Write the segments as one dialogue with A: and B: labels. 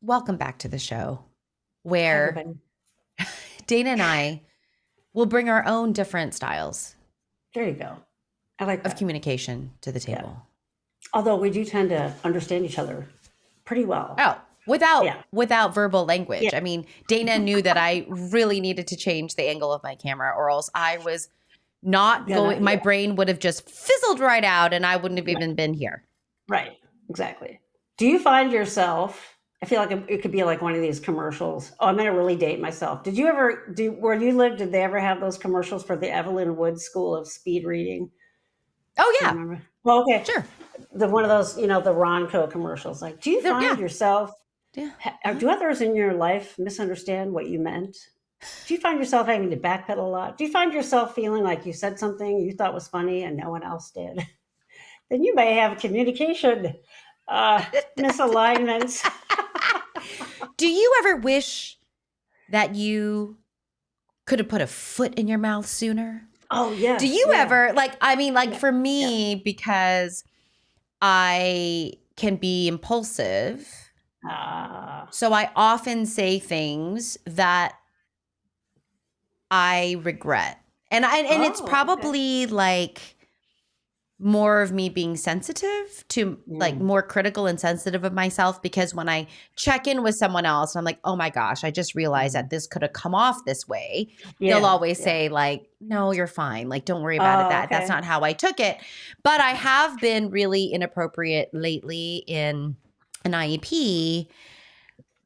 A: Welcome back to the show where Dana and I will bring our own different styles.
B: There you go. I like that.
A: Of communication to the table.
B: Yeah. Although we do tend to understand each other pretty well.
A: Oh, without verbal language. Yeah. I mean, Dana knew that I really needed to change the angle of my camera or else I was not going, my brain would have just fizzled right out and I wouldn't have even been here.
B: Right. Exactly. Do you find yourself, I feel like it could be like one of these commercials. Oh, I'm going to really date myself. Did you ever where you lived, did they ever have those commercials for the Evelyn Wood School of Speed Reading?
A: Oh, yeah.
B: Well, okay.
A: Sure.
B: One of those, the Ronco commercials. Like, do you find yourself, do others in your life misunderstand what you meant? Do you find yourself having to backpedal a lot? Do you find yourself feeling like you said something you thought was funny and no one else did? Then you may have communication misalignments.
A: Do you ever wish that you could have put a foot in your mouth sooner?
B: Oh, yeah.
A: Do you ever, for me, because I can be impulsive, so I often say things that I regret. And it's probably like more of me being sensitive to like more critical and sensitive of myself, because when I check in with someone else, I'm like, oh my gosh, I just realized that this could have come off this way. They'll always say like, no, you're fine. Like, don't worry about it. That's not how I took it. But I have been really inappropriate lately in an IEP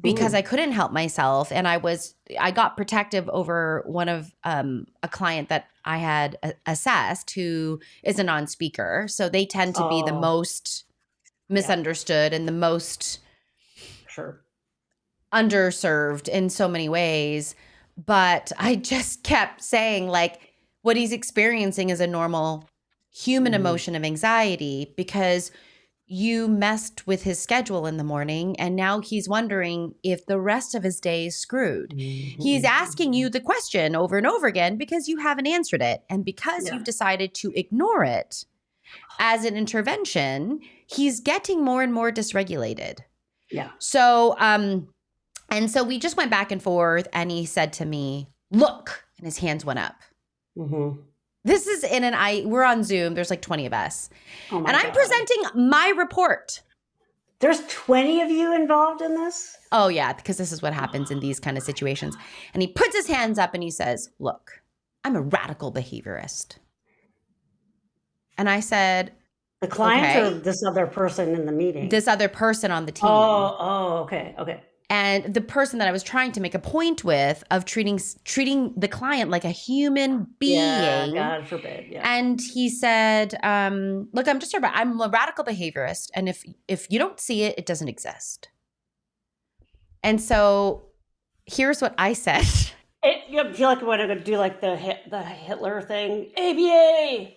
A: because I couldn't help myself. And I got protective over one of a client that I had assessed who is a non-speaker. So they tend to be the most misunderstood and the most underserved in so many ways. But I just kept saying like what he's experiencing is a normal human emotion of anxiety because you messed with his schedule in the morning and now he's wondering if the rest of his day is screwed. He's asking you the question over and over again because you haven't answered it. And because you've decided to ignore it as an intervention, he's getting more and more dysregulated.
B: Yeah.
A: So, and so we just went back and forth and he said to me, look, and his hands went up. This is we're on Zoom. There's like 20 of us. And I'm presenting my report.
B: There's 20 of you involved in this?
A: Oh yeah, because this is what happens in these kind of situations. And he puts his hands up and he says, look, I'm a radical behaviorist. And I said,
B: the client or this other person in the meeting?
A: This other person on the team.
B: Okay.
A: And the person that I was trying to make a point with of treating the client like a human being.
B: Yeah, God forbid. Yeah.
A: And he said, look, I'm a radical behaviorist. And if you don't see it, it doesn't exist. And so here's what I said.
B: You feel like we're going to do like the Hitler thing. ABA.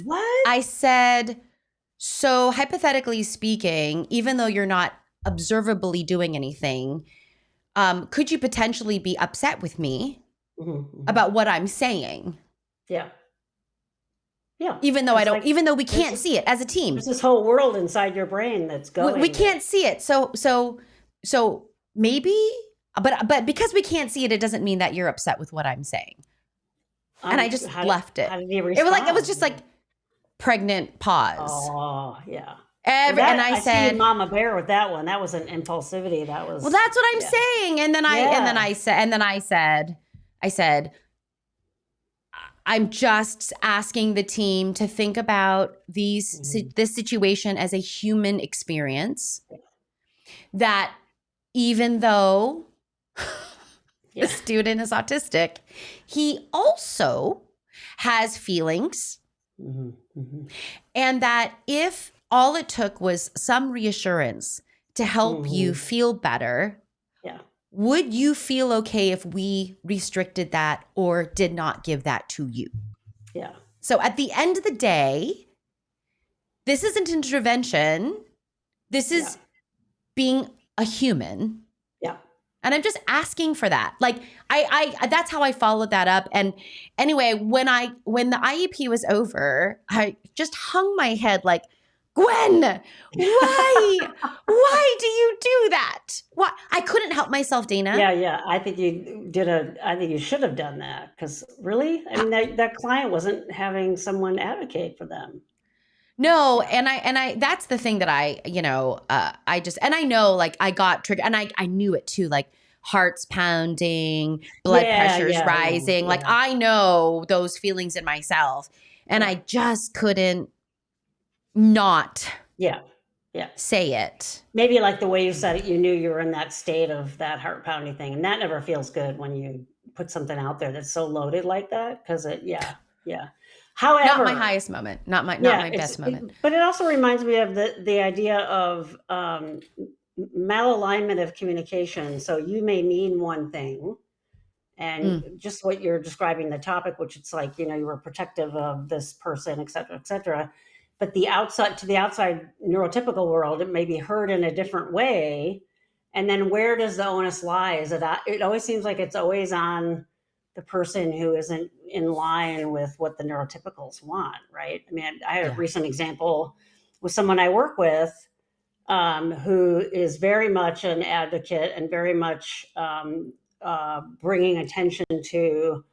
B: What?
A: I said, so hypothetically speaking, even though you're not observably doing anything, could you potentially be upset with me about what I'm saying?
B: Yeah.
A: Even though we can't see it as a team.
B: There's this whole world inside your brain that's going.
A: We can't see it. So maybe, but because we can't see it, it doesn't mean that you're upset with what I'm saying. And I just left it.
B: How did you respond?
A: It was just like pregnant pause.
B: Oh, yeah.
A: And I said,
B: see Mama Bear with that one. That was an impulsivity. That was.
A: Well, that's what I'm saying. And then I said, I'm just asking the team to think about this situation as a human experience. That even though the student is autistic, he also has feelings. And that if all it took was some reassurance to help you feel better, would you feel okay if we restricted that or did not give that to you?
B: Yeah.
A: So at the end of the day, this isn't intervention. This is being a human.
B: Yeah.
A: And I'm just asking for that. Like I that's how I followed that up. And anyway, when the IEP was over, I just hung my head like, Gwen, why? Why do you do that? Why? I couldn't help myself, Dana.
B: Yeah. I think you should have done that, because really, I mean, that client wasn't having someone advocate for them.
A: No, and I that's the thing that I know, like, I got triggered, and I knew it too, like heart's pounding, blood pressure's rising. Like, I know those feelings in myself, and I just couldn't not say it.
B: Maybe like the way you said it, you knew you were in that state of that heart pounding thing, and that never feels good when you put something out there that's so loaded like that, because However,
A: not my highest moment, not my best moment.
B: But it also reminds me of the idea of malalignment of communication. So you may mean one thing, and just what you're describing the topic, which it's like, you were protective of this person, et cetera, et cetera. But the outside neurotypical world, it may be heard in a different way. And then where does the onus lie? It always seems like it's always on the person who isn't in line with what the neurotypicals want, right? I mean, I had a recent example with someone I work with, who is very much an advocate and very much bringing attention to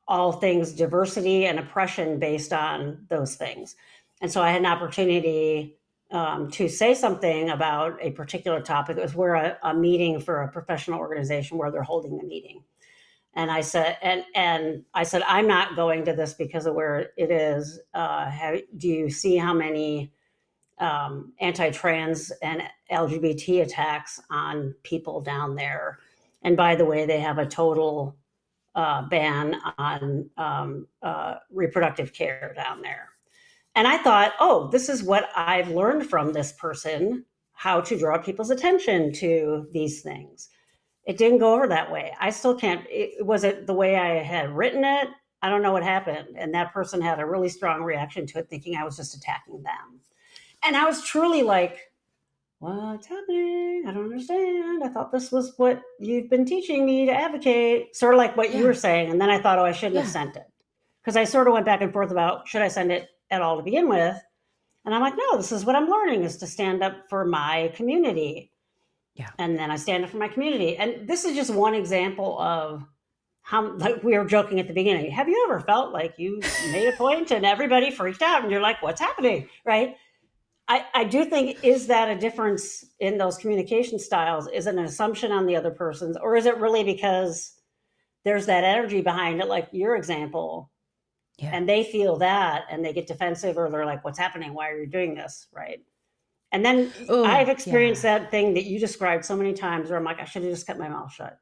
B: all things diversity and oppression based on those things. And so I had an opportunity to say something about a particular topic. It was a meeting for a professional organization where they're holding the meeting. And I said, I'm not going to this because of where it is. Do you see how many anti-trans and LGBT attacks on people down there? And by the way, they have a total ban on reproductive care down there. And I thought, this is what I've learned from this person, how to draw people's attention to these things. It didn't go over that way. I still can't. Was it the way I had written it? I don't know what happened. And that person had a really strong reaction to it, thinking I was just attacking them. And I was truly like, what's happening? I don't understand. I thought this was what you've been teaching me to advocate, sort of like what you were saying. And then I thought, I shouldn't have sent it. Because I sort of went back and forth about, should I send it at all to begin with? And I'm like, no, this is what I'm learning, is to stand up for my community. Yeah. And then I stand up for my community. And this is just one example of how, like we were joking at the beginning, have you ever felt like you made a point and everybody freaked out and you're like, what's happening? Right? I do think, is that a difference in those communication styles? Is it an assumption on the other person's, or is it really because there's that energy behind it, like your example, and they feel that and they get defensive, or they're like, what's happening? Why are you doing this? Right. And then I've experienced that thing that you described so many times where I'm like, I should have just kept my mouth shut.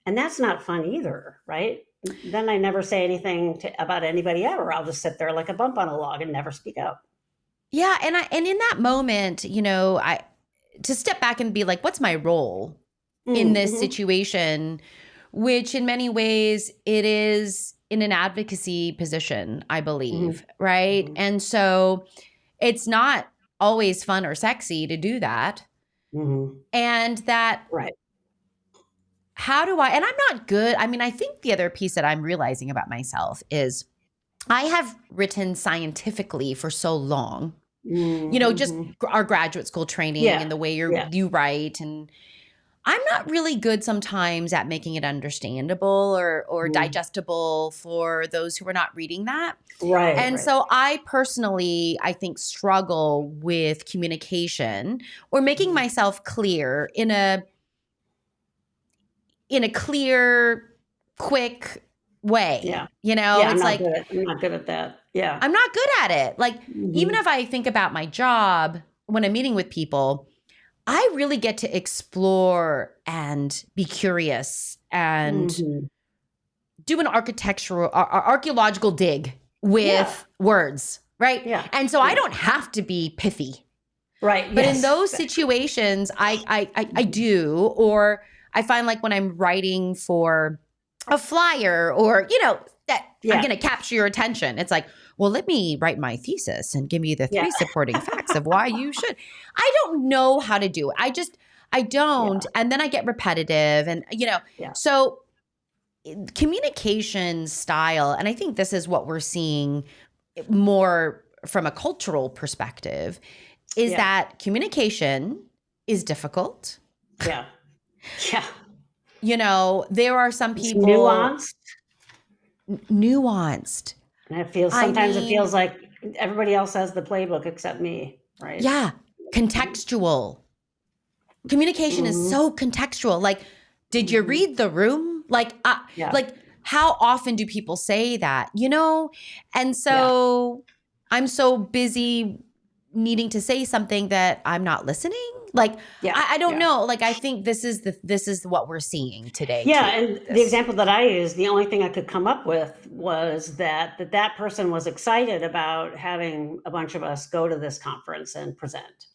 B: And that's not fun either, right? Then I never say anything about anybody ever. I'll just sit there like a bump on a log and never speak up.
A: Yeah. And in that moment, to step back and be like, what's my role in this situation, which in many ways it is in an advocacy position, I believe, right? And so it's not always fun or sexy to do that. And that, how do I, and I'm not good. I mean, I think the other piece that I'm realizing about myself is I have written scientifically for so long, just our graduate school training and the way you write. And I'm not really good sometimes at making it understandable or digestible for those who are not reading that. Right. And so I personally, I think, struggle with communication or making myself clear in a clear, quick way. Yeah.
B: It's like, I'm not good at that. Yeah.
A: I'm not good at it. Like, even if I think about my job when I'm meeting with people, I really get to explore and be curious and do an archaeological dig with words, right? Yeah. And so I don't have to be pithy. Right. But in those situations, I do, or I find like when I'm writing for a flyer or, that I'm going to capture your attention. It's like, well, let me write my thesis and give you the 3 supporting facts context of why you should. I don't know how to do it. I don't. Yeah. And then I get repetitive and, so communication style, and I think this is what we're seeing more from a cultural perspective, is that communication is difficult.
B: Yeah. Yeah.
A: There are some people nuanced.
B: And sometimes it feels like everybody else has the playbook except me, right?
A: Yeah. Contextual. Communication is so contextual. Like, did you read the room? Like, how often do people say that, And so I'm so busy needing to say something that I'm not listening. Like, I don't know. Like, I think this is what we're seeing today.
B: Yeah. Too. And the example that I used, the only thing I could come up with was that person was excited about having a bunch of us go to this conference and present.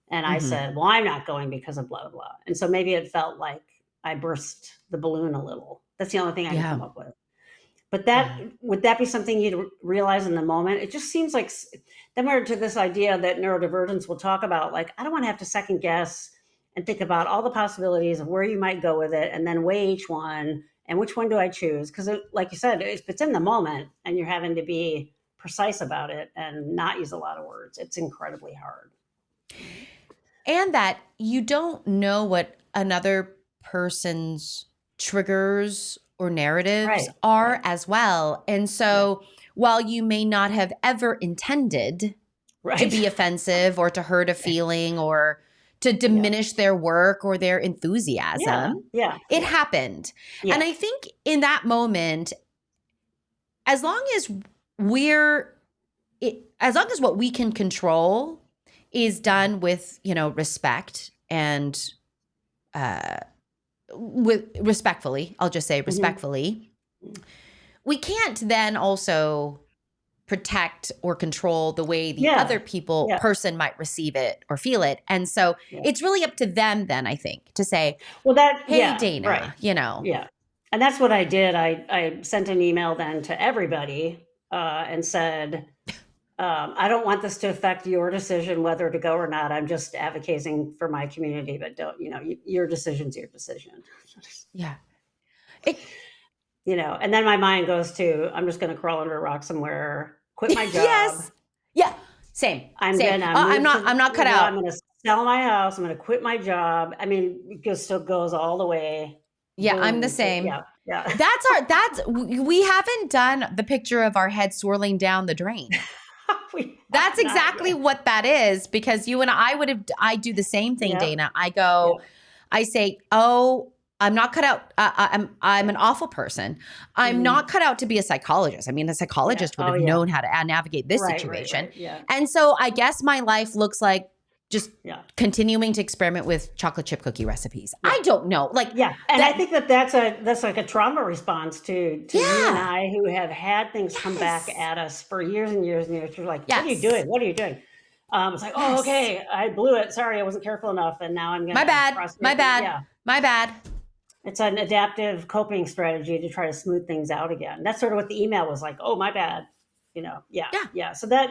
B: And I said, well, I'm not going because of blah, blah, blah. And so maybe it felt like I burst the balloon a little. That's the only thing I can come up with. But would that be something you'd realize in the moment? It just seems like, then we're to this idea that neurodivergents will talk about, like, I don't want to have to second guess and think about all the possibilities of where you might go with it and then weigh each one and which one do I choose? Because like you said, if it's in the moment and you're having to be precise about it and not use a lot of words, it's incredibly hard.
A: And that you don't know what another person's triggers or narratives are as well. And so while you may not have ever intended to be offensive or to hurt a feeling or to diminish their work or their enthusiasm, it happened. Yeah. And I think in that moment, as long as what we can control is done with, respect and respectfully, I'll just say respectfully, we can't then also protect or control the way the other person might receive it or feel it. And so it's really up to them then, I think, to say, hey, Dana,
B: Yeah. And that's what I did. I sent an email then to everybody and said, I don't want this to affect your decision whether to go or not. I'm just advocating for my community, but don't, your decision's your decision.
A: Yeah.
B: And then my mind goes to, I'm just going to crawl under a rock somewhere, quit my job.
A: Yes. Yeah. Same. I'm not cut out.
B: I'm going to sell my house. I'm going to quit my job. I mean, it still goes all the way.
A: Yeah. Boom. I'm the same.
B: Yeah.
A: We haven't done the picture of our head swirling down the drain. That's exactly what that is, because you and I do the same thing, Dana. I say, I'm not cut out. I'm an awful person. I'm not cut out to be a psychologist. I mean, a psychologist would have known how to navigate this situation.
B: Right. Yeah.
A: And so I guess my life looks like just continuing to experiment with chocolate chip cookie recipes. I don't know.
B: And I think that's like a trauma response to you and I, who have had things come back at us for years and years and years. You're like, what are you doing? What are you doing? It's like, okay, I blew it. Sorry, I wasn't careful enough. And now I'm going to.
A: My bad.
B: It's an adaptive coping strategy to try to smooth things out again. That's sort of what the email was like. Oh, my bad. So that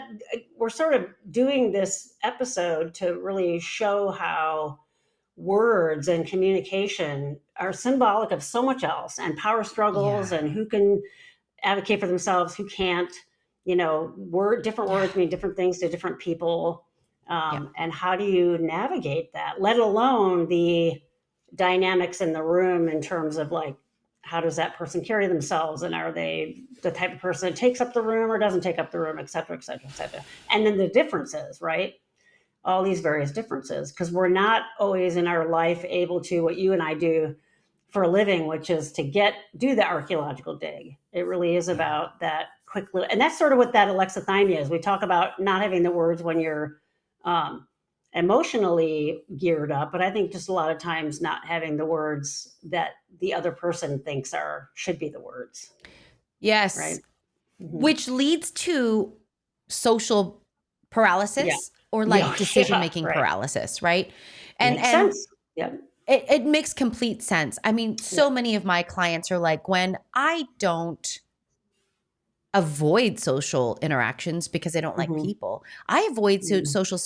B: we're sort of doing this episode to really show how words and communication are symbolic of so much else, and power struggles and who can advocate for themselves, who can't, different words mean different things to different people. And how do you navigate that, let alone the dynamics in the room in terms of like, how does that person carry themselves? And are they the type of person that takes up the room or doesn't take up the room, et cetera, et cetera, et cetera. And then the differences, right? All these various differences, because we're not always in our life able to, what you and I do for a living, which is to do the archaeological dig. It really is about that quick little, and that's sort of what that alexithymia is. We talk about not having the words when you're emotionally geared up, but I think just a lot of times not having the words that the other person thinks should be the words.
A: Yes.
B: Right. Mm-hmm.
A: Which leads to social paralysis or decision-making paralysis, right?
B: And makes sense. Yeah.
A: It makes complete sense. I mean, so many of my clients are like, Gwen, I don't avoid social interactions because I don't like people. I avoid social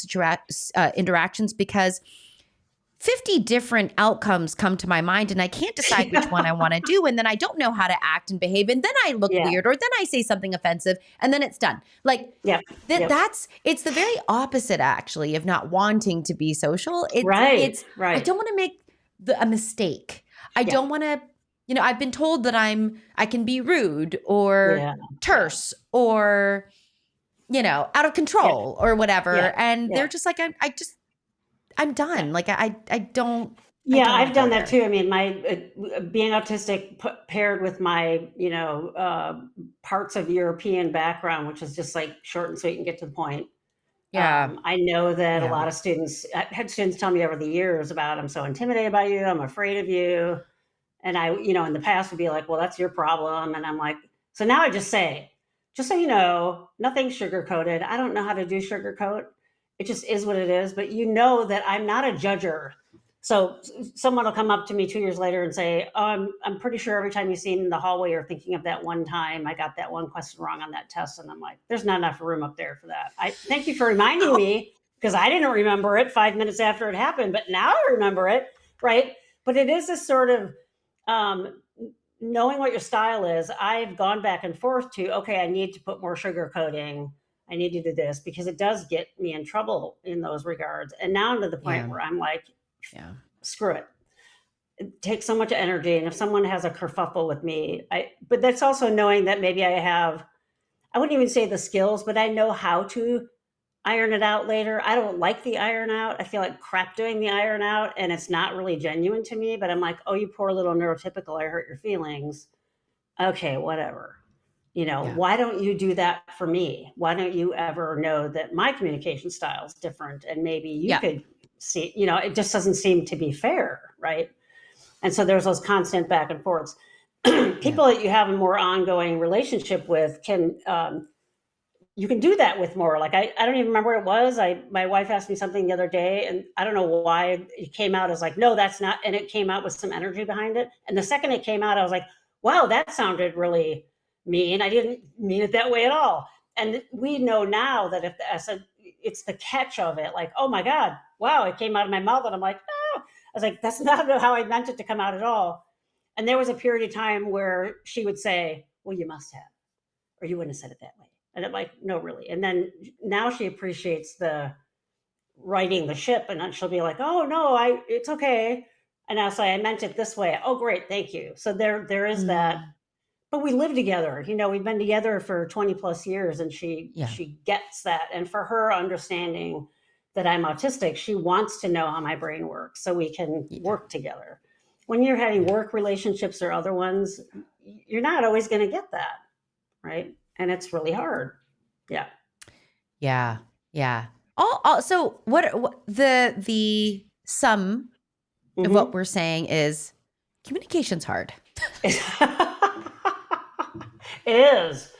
A: interactions because 50 different outcomes come to my mind and I can't decide which one I want to do. And then I don't know how to act and behave. And then I look weird, or then I say something offensive, and then it's done. Like it's the very opposite actually of not wanting to be social. It's I don't want to make a mistake. I don't want to, I've been told that I can be rude or terse or, out of control or whatever. And they're just like, I'm done. Like I don't.
B: Yeah, I've done that too. I mean, my being autistic paired with my, parts of European background, which is just like short and sweet and get to the point.
A: Yeah.
B: I know that a lot of students, I had students tell me over the years about, I'm so intimidated by you, I'm afraid of you. And I, in the past would be like, well, that's your problem. And I'm like, so now I just say, just so you know, nothing's sugar-coated. I don't know how to do sugarcoat. It just is what it is. But you know that I'm not a judger. So someone will come up to me 2 years later and say, oh, I'm pretty sure every time you see me in the hallway, you're thinking of that one time I got that one question wrong on that test. And I'm like, there's not enough room up there for that. I thank you for reminding me, because I didn't remember it 5 minutes after it happened, but now I remember it, right? But it is a sort of knowing what your style is. I've gone back and forth to, okay, I need to put more sugar coating. I need to do this because it does get me in trouble in those regards. And now I'm to the point where I'm like, screw it. It takes so much energy. And if someone has a kerfuffle with me, but that's also knowing that maybe I wouldn't even say the skills, but I know how to iron it out later. I don't like the iron out. I feel like crap doing the iron out, and it's not really genuine to me, but I'm like, oh, you poor little neurotypical, I hurt your feelings. Okay, whatever. Why don't you do that for me? Why don't you ever know that my communication style is different, and maybe you could see, it just doesn't seem to be fair, right? And so there's those constant back and forths. People that you have a more ongoing relationship with you can do that with more. Like, I don't even remember what it was. My wife asked me something the other day, and I don't know why it came out as like, no, that's not. And it came out with some energy behind it. And the second it came out, I was like, wow, that sounded really mean. I didn't mean it that way at all. And we know now that it's the catch of it. Like, oh my God, wow, it came out of my mouth. And I'm like, oh, I was like, that's not how I meant it to come out at all. And there was a period of time where she would say, well, you must have, or you wouldn't have said it that way. And I'm like, no, really. And then now she appreciates the righting the ship, and then she'll be like, oh no, it's okay. And I'll say, I meant it this way. Oh, great. Thank you. So there is that, but we live together, we've been together for 20 plus years, and she gets that. And for her understanding that I'm autistic, she wants to know how my brain works so we can work together. When you're having work relationships or other ones, you're not always going to get that. Right. And it's really hard. Yeah.
A: Yeah. Yeah. So what the sum of what we're saying is communication's hard.
B: It is.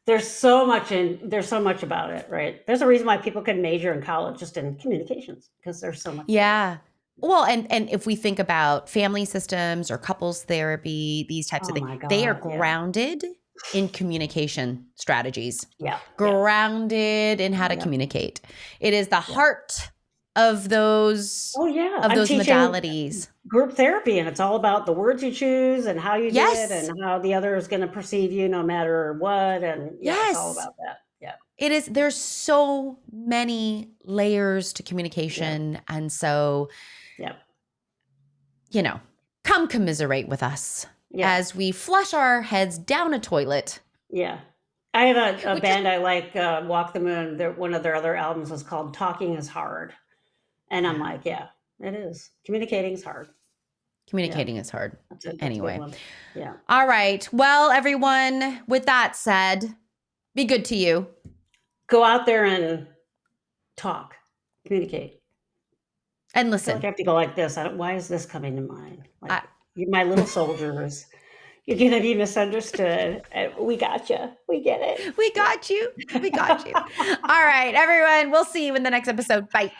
B: There's so much about it, right? There's a reason why people can major in college just in communications, because there's so much.
A: Yeah. Well, and if we think about family systems or couples therapy, these types of things, they are grounded in communication strategies.
B: Yeah.
A: Grounded in how to communicate. It is the heart of those modalities.
B: Group therapy, and it's all about the words you choose and how you do it and how the other is going to perceive you no matter what. And it's all about that. Yeah.
A: It is. There's so many layers to communication. And so, come commiserate with us as we flush our heads down a toilet.
B: Yeah. I have a band I like, Walk the Moon. One of their other albums was called Talking is Hard. And I'm like, it is. Communicating is hard.
A: Communicating is hard.
B: That's
A: anyway.
B: Yeah.
A: All right. Well, everyone, with that said, be good to you.
B: Go out there and talk, communicate.
A: And listen.
B: I have to go like this. Why is this coming to mind? Like, you're my little soldiers. You're going to be misunderstood. We got you. We get it.
A: We got you. We got you. All right, everyone. We'll see you in the next episode. Bye.